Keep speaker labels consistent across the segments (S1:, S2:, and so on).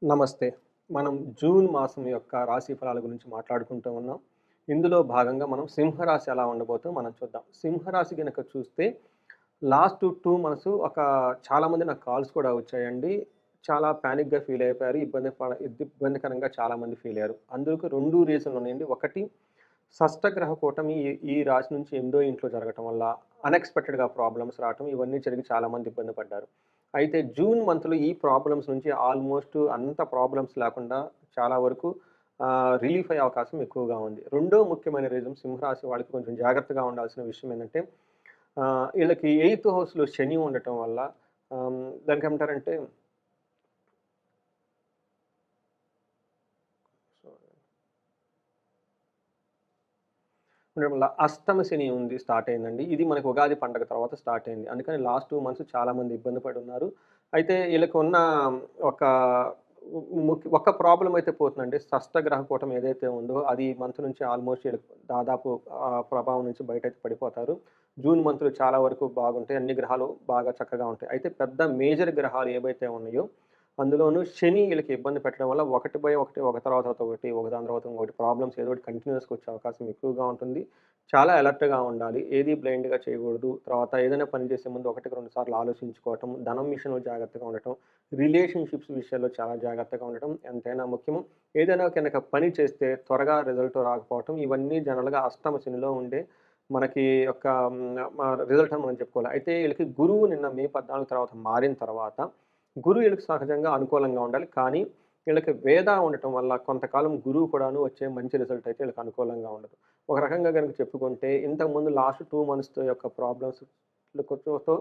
S1: నమస్తే. మనం జూన్ మాసం యొక్క రాశి ఫలాల గురించి మాట్లాడుకుంటూ ఉన్నాం. ఇందులో భాగంగా మనం సింహరాశి ఎలా ఉండబోతుందో మనం చూద్దాం. సింహరాశి గనక చూస్తే లాస్ట్ 2 మంత్స్ చాలామంది నాకు కాల్స్ కూడా వచ్చాయండి. చాలా పానిక్‌గా ఫీల్ అయిపోయారు. ఇబ్బందికరంగా చాలామంది ఫీల్ అయ్యారు. అందుకు 2 రీజన్‌లు ఉన్నాయండి. ఒకటి షష్టగ్రహ కూటమి ఈ రాశి నుంచి 8థ్ ఇంట్లో జరగటం వల్ల అన్‌ఎక్స్‌పెక్టెడ్‌గా ప్రాబ్లమ్స్ రావటం ఇవన్నీ జరిగి చాలామంది ఇబ్బంది పడ్డారు. అయితే జూన్ మంత్‌లో ఈ ప్రాబ్లమ్స్ నుంచి ఆల్‌మోస్ట్ అంత ప్రాబ్లమ్స్ లేకుండా చాలా వరకు రిలీఫ్ అయ్యే అవకాశం ఎక్కువగా ఉంది. రెండో ముఖ్యమైన రీజన్ సింహరాశి వాళ్ళకి కొంచెం జాగ్రత్తగా ఉండాల్సిన విషయం ఏంటంటే ఈళ్ళకి 8థ్ హౌస్‌లో శని ఉండటం వల్ల దానికేమంటారంటే ఉండడం వల్ల అష్టమ శని ఉంది స్టార్ట్ అయిందండి. ఇది మనకు ఉగాది పండగ తర్వాత స్టార్ట్ అయింది. అందుకని లాస్ట్ 2 మంత్స్ చాలామంది ఇబ్బంది పడున్నారు. అయితే ఈళ్ళకున్న ఒక ఒక ప్రాబ్లమ్ అయితే పోతుందండి. షష్టగ్రహ కూటమి ఏదైతే ఉందో అది ఈ మంత్ నుంచి ఆల్మోస్ట్ ఈళ్ళకి దాదాపు ప్రభావం నుంచి బయటైతే పడిపోతారు. జూన్ మంత్‌లో చాలా వరకు బాగుంటాయి. అన్ని గ్రహాలు బాగా చక్కగా ఉంటాయి. అయితే పెద్ద మేజర్ గ్రహాలు ఏవైతే ఉన్నాయో అందులోనూ శని ఈళ్ళకి ఇబ్బంది పెట్టడం వల్ల ఒకటి బై ఒకటి, ఒక తర్వాత ఒకటి, ఒకదాని తర్వాత ఇంకోటి ప్రాబ్లమ్స్ ఏదో ఒకటి కంటిన్యూయస్‌గా వచ్చే అవకాశం ఎక్కువగా ఉంటుంది. చాలా అలర్ట్‌గా ఉండాలి. ఏది బ్లైండ్‌గా చేయకూడదు. తర్వాత ఏదైనా పని చేసే ముందు ఒకటికి 2 సార్లు ఆలోచించుకోవటం, ధనం విషయంలో జాగ్రత్తగా ఉండటం, రిలేషన్‌షిప్స్ విషయాల్లో చాలా జాగ్రత్తగా ఉండటం ఎంతైనా ముఖ్యము. ఏదైనా గనక పని చేస్తే త్వరగా రిజల్ట్ రాకపోవటం ఇవన్నీ జనరల్‌గా అష్టమ శనిలో ఉండే మనకి యొక్క రిజల్ట్ అని మనం చెప్పుకోవాలి. అయితే ఈళ్ళకి గురువు నిన్న మే 14 తర్వాత మారిన తర్వాత గురువు ఈళ్ళకి సహజంగా అనుకూలంగా ఉండాలి. కానీ ఈళ్ళకి వేద ఉండటం వల్ల కొంతకాలం గురువు కూడాను వచ్చే మంచి రిజల్ట్ అయితే ఈళ్ళకి అనుకూలంగా ఉండదు. ఒక రకంగా గనుక చెప్పుకుంటే ఇంతకుముందు లాస్ట్ 2 మంత్స్‌తో యొక్క ప్రాబ్లమ్స్‌తో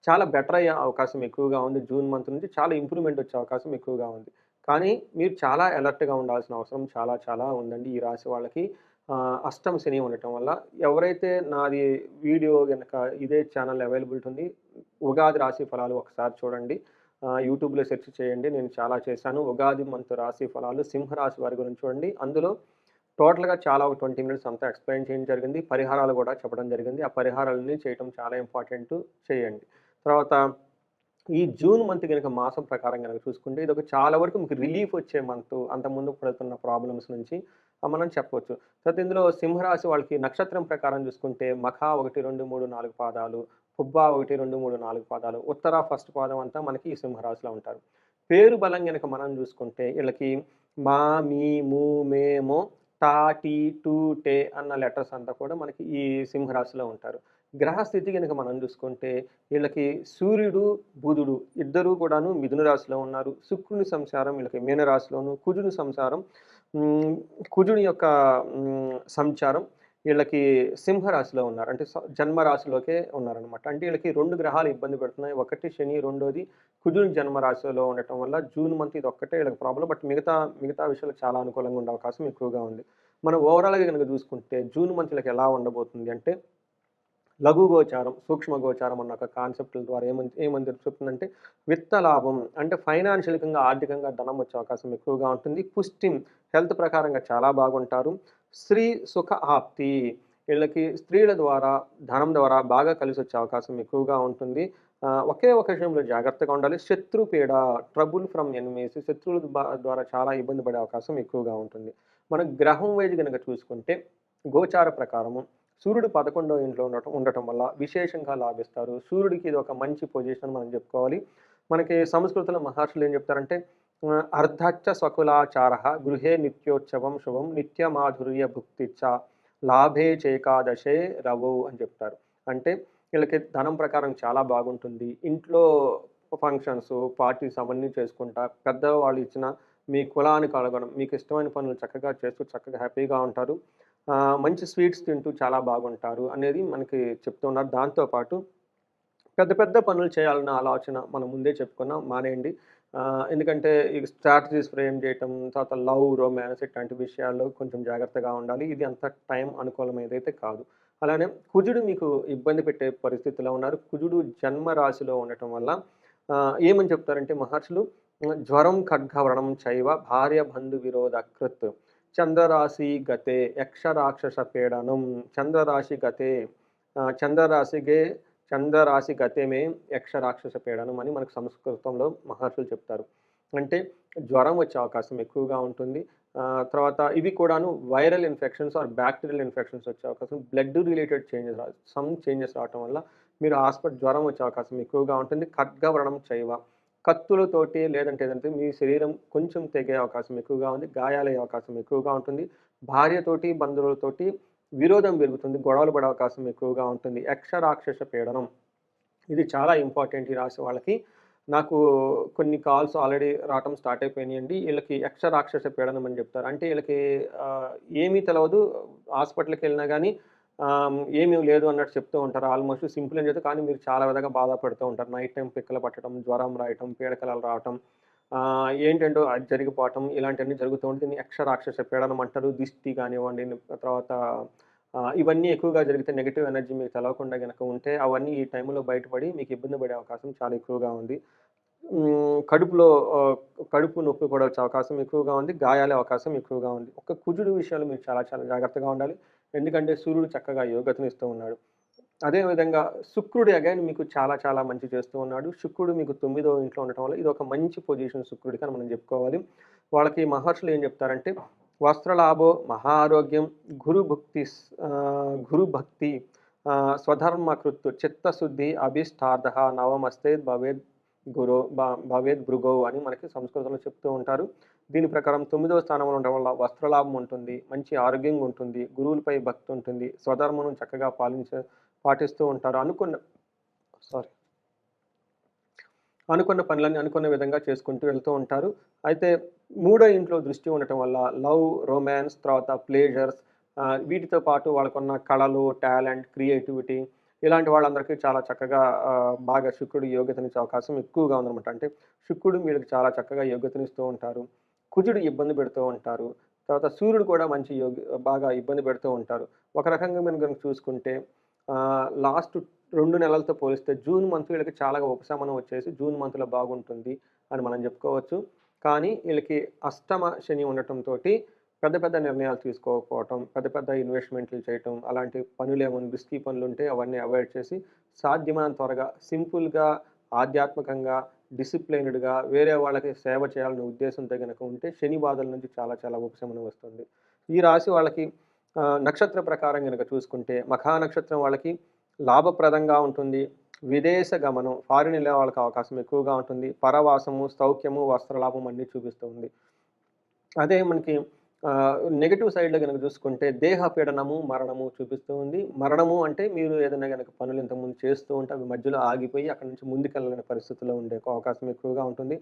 S1: చాలా బెటర్ అయ్యే అవకాశం ఎక్కువగా ఉంది. జూన్ మంత్ నుంచి చాలా ఇంప్రూవ్‌మెంట్ వచ్చే అవకాశం ఎక్కువగా ఉంది. కానీ మీరు చాలా అలర్ట్‌గా ఉండాల్సిన అవసరం చాలా చాలా ఉందండి ఈ రాశి వాళ్ళకి. అష్టమ శని ఉండటం వల్ల ఎవరైతే నాది వీడియో గనక ఇదే ఛానెల్ అవైలబిలిటీ ఉంది. ఉగాది రాశి ఫలాలు ఒకసారి చూడండి. యూట్యూబ్‌లో సెర్చ్ చేయండి. నేను చాలా చేశాను. ఉగాది మంత్ రాశి ఫలాలు సింహరాశి వారి గురించి చూడండి. అందులో టోటల్‌గా చాలా ఒక 20 మినిట్స్ అంతా ఎక్స్‌ప్లెయిన్ చేయడం జరిగింది. పరిహారాలు గూడా చెప్పడం జరిగింది. ఆ పరిహారాలన్నీ చేయటం చాలా ఇంపార్టెంటు చేయండి. తర్వాత ఈ జూన్ మంత్ గనక మాసం ప్రకారం గనక చూసుకుంటే ఇదొక చాలా వరకు మీకు రిలీఫ్ వచ్చే మంతు. అంతకుముందు పడుతున్న ప్రాబ్లమ్స్ నుంచి మనం చెప్పొచ్చు. తర్వాత ఇందులో సింహరాశి వాళ్ళకి నక్షత్రం ప్రకారం చూసుకుంటే మఖ 1, 2, 3, 4 పాదాలు, పుబ్బ 1, 2, 3, 4 పాదాలు, ఉత్తర ఫస్ట్ పాదం అంతా మనకి ఈ సింహరాశిలో ఉంటారు. పేరు బలం గనక మనం చూసుకుంటే ఈళ్ళకి మా, మీ, ము, మే, మొ, టా, టీ, టు, టే అన్న లెటర్స్ అంతా కూడా మనకి ఈ సింహరాశిలో ఉంటారు. గ్రహ స్థితి గనక మనం చూసుకుంటే వీళ్ళకి సూర్యుడు, బుధుడు ఇద్దరూ కూడాను మిథున రాశిలో ఉన్నారు. శుక్రుని సంచారం వీళ్ళకి మీన రాశిలోను, కుజుని సంచారం హ్మ్, కుజుని యొక్క సంచారం వీళ్ళకి సింహరాశిలో ఉన్నారు. అంటే జన్మ రాశిలోకే ఉన్నారనమాట. అంటే వీళ్ళకి 2 గ్రహాలు ఇబ్బంది పెడుతున్నాయి. ఒకటి శని, రెండోది కుజుని జన్మ రాశిలో ఉండటం వల్ల జూన్ మంత్ ఇదొక్కటే వీళ్ళకి ప్రాబ్లమ్. బట్ మిగతా విషయాలు చాలా అనుకూలంగా ఉండే అవకాశం ఎక్కువగా ఉంది. మనం ఓవరాల్‌గా గనుక చూసుకుంటే జూన్ మంత్ వీళ్ళకి ఎలా ఉండబోతుంది అంటే లఘు గోచారం, సూక్ష్మ గోచారం అన్న ఒక కాన్సెప్ట్‌ల ద్వారా ఏమని చెప్తుందంటే విత్త లాభం అంటే ఫైనాన్షియల్‌గా, ఆర్థికంగా ధనం వచ్చే అవకాశం ఎక్కువగా ఉంటుంది. పుష్టిం హెల్త్ ప్రకారంగా చాలా బాగుంటారు. స్త్రీ సుఖ ఆప్తి వీళ్ళకి స్త్రీల ద్వారా, ధనం ద్వారా బాగా కలిసొచ్చే అవకాశం ఎక్కువగా ఉంటుంది. ఒకే ఒక విషయంలో జాగ్రత్తగా ఉండాలి. శత్రు పీడ ట్రబుల్ ఫ్రమ్ ఎనిమీస్ శత్రువుల ద్వారా చాలా ఇబ్బంది పడే అవకాశం ఎక్కువగా ఉంటుంది. మనం గ్రహం వైస్ గనక చూసుకుంటే గోచార ప్రకారము సూర్యుడు 11వ ఇంట్లో ఉండటం వల్ల విశేషంగా లాభిస్తారు. సూర్యుడికి ఇది ఒక మంచి పొజిషన్ మనం చెప్పుకోవాలి. మనకి సంస్కృతంలో మహర్షులు ఏం చెప్తారంటే అర్ధచ్చ స్వకులాచారః గృహే నిత్యోత్సవం శుభం నిత్యమాధుర్య భుక్తిచ్చ లాభే చేకాదశే రవౌ అని చెప్తారు. అంటే వీళ్ళకి ధనం ప్రకారం చాలా బాగుంటుంది. ఇంట్లో ఫంక్షన్స్, పార్టీస్ అవన్నీ చేసుకుంటా పెద్దవాళ్ళు ఇచ్చిన మీ కులానికి అనుగుణం మీకు ఇష్టమైన పనులు చక్కగా చేస్తూ చక్కగా హ్యాపీగా ఉంటారు. మంచి స్వీట్స్ తింటూ చాలా బాగుంటారు అనేది మనకి చెప్తున్నారు. దాంతో పాటు పెద్ద పెద్ద పనులు చేయాలన్న ఆలోచన మనం ముందే చెప్పుకున్నాం మానేయండి. ఎందుకంటే ఈ స్ట్రాటజీస్ ఫ్రేమ్ చేయటం, తర్వాత లవ్, రొమాన్స్ ఇట్లాంటి విషయాల్లో కొంచెం జాగ్రత్తగా ఉండాలి. ఇది అంత టైం అనుకూలమైనదైతే కాదు. అలానే కుజుడు మీకు ఇబ్బంది పెట్టే పరిస్థితిలో ఉన్నారు. కుజుడు జన్మ రాశిలో ఉండటం వల్ల ఏమని చెప్తారంటే మహర్షులు జ్వరం ఖడ్గవ్రణం చైవ భార్య బంధు విరోధ కృత్ చంద్రరాశి గతే యక్ష రాక్షస పీడనం చంద్రరాశి గతే చంద్రరాశిగే చంద్రరాశి గతేమే యక్ష రాక్షస పీడనం అని మనకు సంస్కృతంలో మహర్షులు చెప్తారు. అంటే జ్వరం వచ్చే అవకాశం ఎక్కువగా ఉంటుంది. తర్వాత ఇవి కూడాను viral infections or bacterial infections వచ్చే అవకాశం, బ్లడ్ రిలేటెడ్ చేంజెస్ రావటం వల్ల మీరు జ్వరం వచ్చే అవకాశం ఎక్కువగా ఉంటుంది. ఖడ్గవ్రణం చైవ, కత్తులతోటి లేదంటే ఏదంటే మీ శరీరం కొంచెం తెగే అవకాశం ఎక్కువగా ఉంది. గాయాలయ్యే అవకాశం ఎక్కువగా ఉంటుంది. భార్యతోటి, బంధువులతోటి విరోధం పెరుగుతుంది. గొడవలు పడే అవకాశం ఎక్కువగా ఉంటుంది. యక్ష రాక్షస పీడనం ఇది చాలా ఇంపార్టెంట్ ఈ రాశి వాళ్ళకి. నాకు కొన్ని కాల్స్ ఆల్రెడీ రావటం స్టార్ట్ అయిపోయినాయండి. ఈళ్ళకి యక్ష రాక్షస పీడనం అని చెప్తారు. అంటే ఈళ్ళకి ఏమీ తెలవదు. హాస్పిటల్‌కెళ్ళినా గానీ ఏమీ లేదు అన్నట్టు చెప్తూ ఉంటారు. ఆల్‌మోస్ట్ సింపుల్ అని చెప్తారు. కానీ మీరు చాలా విధంగా బాధపడుతూ ఉంటారు. నైట్ టైమ్ పిక్కలు పట్టడం, జ్వరం రాయటం, పీడకలలు రావటం, ఏంటంటో అది జరిగిపోవటం ఇలాంటివన్నీ జరుగుతూ ఉంటే దీన్ని యక్ష రాక్షస పీడనం అంటారు. దిష్టి కానివ్వండి, తర్వాత ఇవన్నీ ఎక్కువగా జరిగితే నెగెటివ్ ఎనర్జీ మీకు తెలవకుండా గనక ఉంటే అవన్నీ ఈ టైంలో బయటపడి మీకు ఇబ్బంది పడే అవకాశం చాలా ఎక్కువగా ఉంది. కడుపులో కడుపు నొప్పి కూడా వచ్చే అవకాశం ఎక్కువగా ఉంది. గాయాలే అవకాశం ఎక్కువగా ఉంది. ఒక కుజుడు విషయంలో మీరు చాలా చాలా జాగ్రత్తగా ఉండాలి. ఎందుకంటే సూర్యుడు చక్కగా యోగతనిస్తూ ఉన్నాడు. అదే విధంగా శుక్రుడు అగైన్ మీకు చాలా చాలా మంచి చేస్తూ ఉన్నాడు. శుక్రుడు మీకు 9వ ఇంట్లో ఉండటం వల్ల ఇదొక మంచి పొజిషన్ శుక్రుడికి అని మనం చెప్పుకోవాలి. వాళ్ళకి మహర్షులు ఏం చెప్తారంటే వస్త్రలాభో, మహా ఆరోగ్యం, గురు భక్తి, స్వధర్మకృత్, చిత్తశుద్ధి, అభిష్టార్థః, నవమస్తేద్ భవేద్ భృగౌ అని మనకి సంస్కృతంలో చెప్తూ ఉంటారు. దీని ప్రకారం 9వ స్థానంలో ఉండడం వల్ల వస్త్రలాభం ఉంటుంది, మంచి ఆరోగ్యంగా ఉంటుంది, గురువులపై భక్తి ఉంటుంది, స్వధర్మం చక్కగా పాటిస్తూ ఉంటారు. సారీ అనుకున్న పనులన్నీ అనుకున్న విధంగా చేసుకుంటూ వెళ్తూ ఉంటారు. అయితే మూడో ఇంట్లో దృష్టి ఉండటం వల్ల లవ్, రొమాన్స్, తర్వాత ప్లెజర్స్, వీటితో పాటు వాళ్ళకున్న కళలు, టాలెంట్, క్రియేటివిటీ ఇలాంటి వాళ్ళందరికీ చాలా చక్కగా బాగా శుక్రుడు యోగ్యతనిచ్చే అవకాశం ఎక్కువగా ఉందనమాట. అంటే శుక్రుడు వీళ్ళకి చాలా చక్కగా యోగ్యతనిస్తూ ఉంటారు. కుజుడు ఇబ్బంది పెడుతూ ఉంటారు. తర్వాత సూర్యుడు కూడా మంచి బాగా ఇబ్బంది పెడుతూ ఉంటారు. ఒక రకంగా మనం గనుక చూసుకుంటే లాస్ట్ 2 నెలలతో పోలిస్తే జూన్ మంత్ వీళ్ళకి చాలా ఉపశమనం వచ్చేసి జూన్ మంత్‌లో బాగుంటుంది అని మనం చెప్పుకోవచ్చు. కానీ వీళ్ళకి అష్టమ శని ఉండటంతోటి పెద్ద పెద్ద నిర్ణయాలు తీసుకోకపోవటం, పెద్ద పెద్ద ఇన్వెస్ట్‌మెంట్లు చేయటం, అలాంటి పనులేమన్నా రిస్కీ పనులుంటే అవన్నీ అవాయిడ్ చేసి సాధ్యమైనంత త్వరగా సింపుల్‌గా, ఆధ్యాత్మికంగా, డిసిప్లైన్డ్‌గా వేరే వాళ్ళకి సేవ చేయాలనే ఉద్దేశంతో గనక ఉంటే శని బాధల నుంచి చాలా చాలా ఉపశమనం వస్తుంది. ఈ రాశి వాళ్ళకి నక్షత్ర ప్రకారం గనక చూసుకుంటే మఖా నక్షత్రం వాళ్ళకి లాభప్రదంగా ఉంటుంది. విదేశ గమనం, ఫారిన్ ఎళ్ళే వాళ్ళకి అవకాశం ఎక్కువగా ఉంటుంది. పరవాసము, సౌఖ్యము, వస్త్రలాభం అన్నీ చూపిస్తూ ఉంది. అదే మనకి నెగెటివ్ సైడ్‌లో గనక చూసుకుంటే దేహ పీడనము, మరణము చూపిస్తూ ఉంది. మరణము అంటే మీరు ఏదైనా గనక పనులు ఇంతకుముందు చేస్తూ ఉంటే అవి మధ్యలో ఆగిపోయి అక్కడి నుంచి ముందుకెళ్ళలేని పరిస్థితిలో ఉండే అవకాశం ఎక్కువగా ఉంటుంది.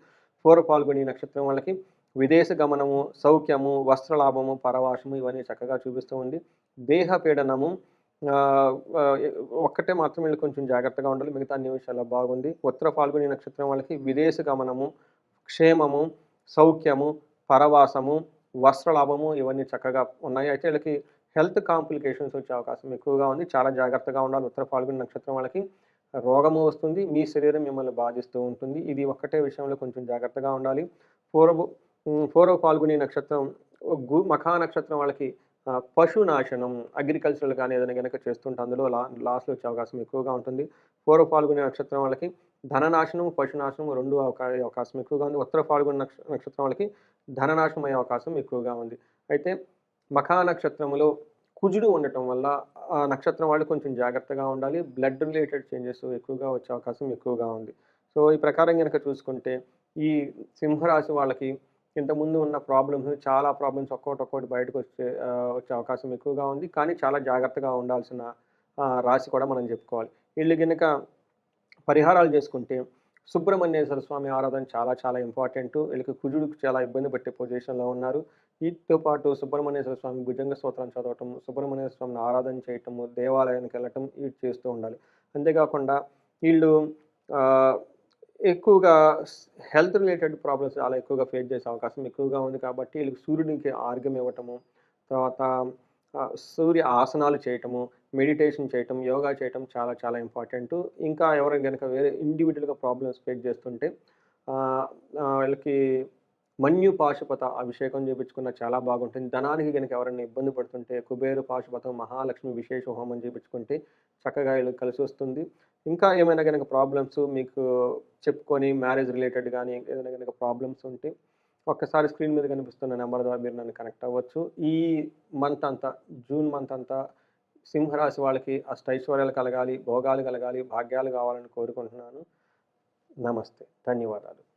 S1: పూర్వ పాల్గొని నక్షత్రం వాళ్ళకి విదేశ గమనము, సౌఖ్యము, వస్త్రలాభము, పరవాసము ఇవన్నీ చక్కగా చూపిస్తూ ఉంది. దేహ పీడనము ఆహ్, ఆహ్, ఒక్కటే మాత్రం వీళ్ళు కొంచెం జాగ్రత్తగా ఉండాలి. మిగతా అన్ని విషయాల్లో బాగుంది. ఉత్తర ఫాల్గుని నక్షత్రం వాళ్ళకి విదేశ గమనము, క్షేమము, సౌఖ్యము, పరవాసము, వస్త్రలాభము ఇవన్నీ చక్కగా ఉన్నాయి. అయితే వీళ్ళకి హెల్త్ కాంప్లికేషన్స్ వచ్చే అవకాశం ఎక్కువగా ఉంది. చాలా జాగ్రత్తగా ఉండాలి. ఉత్తర ఫాల్గుని నక్షత్రం వాళ్ళకి రోగము వస్తుంది. మీ శరీరం మిమ్మల్ని బాధిస్తూ ఉంటుంది. ఇది ఒక్కటే విషయంలో కొంచెం జాగ్రత్తగా ఉండాలి. పూర్వ ఫాల్గుని నక్షత్రం, మఖా నక్షత్రం వాళ్ళకి పశునాశనం, అగ్రికల్చరల్ గాని ఏదైనా గనక చేస్తుంటే అందులో లాస్‌లో వచ్చే అవకాశం ఎక్కువగా ఉంటుంది. పూర్వ ఫాల్గుని నక్షత్రం వాళ్ళకి ధననాశనం, పశునాశనం 2 అయ్యే అవకాశం ఎక్కువగా ఉంది. ఉత్తర ఫాల్గుని నక్షత్రం వాళ్ళకి ధననాశనం అయ్యే అవకాశం ఎక్కువగా ఉంది. అయితే మఖా నక్షత్రంలో కుజుడు ఉండటం వల్ల ఆ నక్షత్రం వాళ్ళు కొంచెం జాగ్రత్తగా ఉండాలి. బ్లడ్ రిలేటెడ్ చేంజెస్ ఎక్కువగా వచ్చే అవకాశం ఎక్కువగా ఉంది. సో, ఈ ప్రకారం గనక చూసుకుంటే ఈ సింహరాశి వాళ్ళకి ఇంతకుముందు ఉన్న చాలా ప్రాబ్లమ్స్ ఒక్కోటి వచ్చే అవకాశం ఎక్కువగా ఉంది. కానీ చాలా జాగ్రత్తగా ఉండాల్సిన రాశి కూడా మనం చెప్పుకోవాలి. ఈళ్ళు గనక పరిహారాలు చేసుకుంటే సుబ్రహ్మణ్యేశ్వర స్వామి ఆరాధన చాలా చాలా ఇంపార్టెంటు. వీళ్ళకి కుజుడికి చాలా ఇబ్బంది పెట్టే పొజిషన్‌లో ఉన్నారు. వీటితో పాటు సుబ్రహ్మణ్యేశ్వర స్వామి భుజంగ స్తోత్రం చదవటం, సుబ్రహ్మణ్యేశ్వర స్వామిని ఆరాధన చేయటము, దేవాలయానికెళ్ళటం ఇవి చేస్తూ ఉండాలి. అంతేకాకుండా వీళ్ళు ఆహ్, ఎక్కువగా హెల్త్ రిలేటెడ్ ప్రాబ్లమ్స్ చాలా ఎక్కువగా ఫేస్ చేసే అవకాశం ఎక్కువగా ఉంది కాబట్టి వీళ్ళకి సూర్యునికి ఆర్ఘ్యం ఇవ్వటము, తర్వాత సూర్య ఆసనాలు చేయటము, మెడిటేషన్ చేయటం, యోగా చేయటం చాలా చాలా ఇంపార్టెంటు. ఇంకా ఎవరైనా గనక వేరే ఇండివిడ్యువల్‌గా ప్రాబ్లమ్స్ ఫేస్ చేస్తుంటే ఆహ్, వీళ్ళకి మన్యు పాశుపత అభిషేకం చేపించుకున్న చాలా బాగుంటుంది. ధనానికి గనక ఎవరైనా ఇబ్బంది పడుతుంటే కుబేర పాశుపతం, మహాలక్ష్మి విశేష హోమం చేపించుకుంటే చక్కగా వీళ్ళకి కలిసొస్తుంది. ఇంకా ఏమైనా గనక ప్రాబ్లమ్స్ మీకు చెప్పుకొని మ్యారేజ్ రిలేటెడ్ గానీ ఏదైనా గనక ప్రాబ్లమ్స్ ఉంటే ఒక్కసారి స్క్రీన్ మీద కనిపిస్తున్న నెంబర్ ద్వారా మీరు నన్ను కనెక్ట్ అవ్వచ్చు. ఈ మంత్ అంతా, జూన్ మంత్ అంతా సింహరాశి వాళ్ళకి అష్టైశ్వర్యాలు కలగాలి, భోగాలు కలగాలి, భాగ్యాలు కావాలని కోరుకుంటున్నాను. నమస్తే. ధన్యవాదాలు.